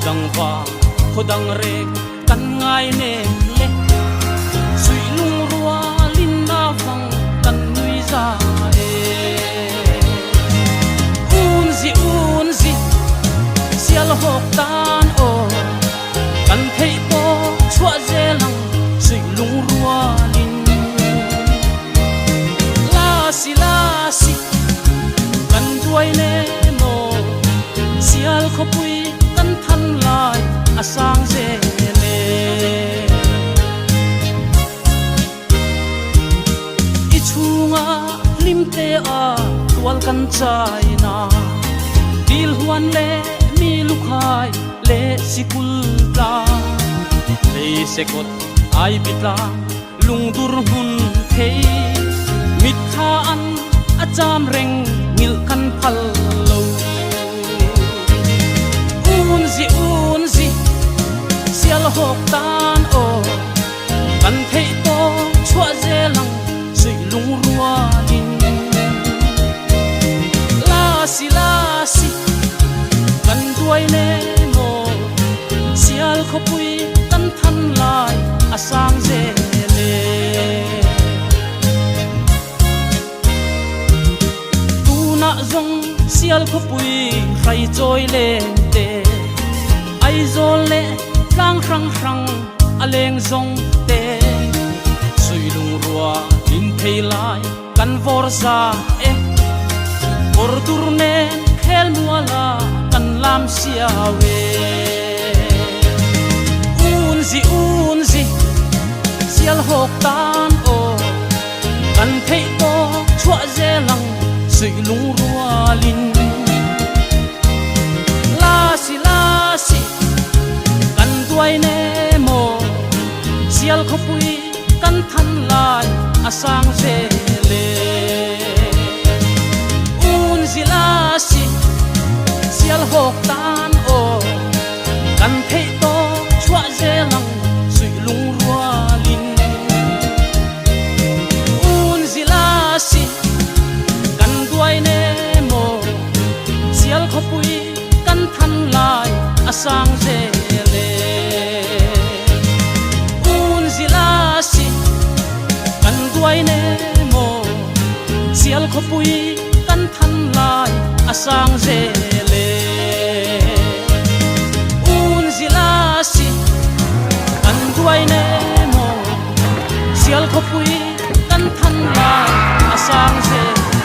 dang va khodang re kan ngai ne le sui lung rua lin na vang kan nui za e un zi sial hok tan o kan thei po chua je lang sui lung rua lin la si kan duai ne mo sial kho pui kan than lai asang je le i chunga lim te a tual kan chai na dil huan le mi lukhai le sikul ta le sekot ai bitla lungdur hun thei mit tha an acham reng ngil kan phal lo un zi sial hok tan o kan thei to chua je lang sui lung rua lin la si kan duai ne mo sial kho pui kan than lai asang je le tu na zong sial kho pui khai choi le te ai zol le tlang rang aleng zong te sui lung rua in thei lai kan vor za e por tur ne khel muala kan lam sia we un zi sial hok tan o kan thei to chua je lang sui lung rua lin la si kan duai ne mo sial kho pui kan than lai asang je le un zi la si sial hok tan o kan thei to chua je lang sui lung rua lin un zi la si kan duai ne mo sial kho pui kan than lai asang je le un zi la si kan duai ne mo sial kho pui kan than lai asang je le un zi la si kan duai ne mo sial kho pui kan than lai asang je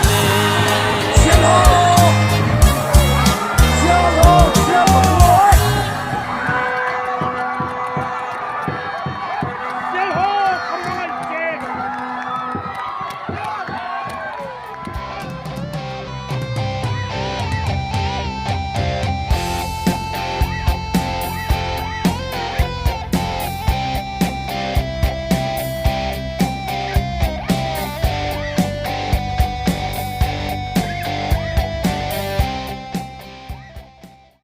le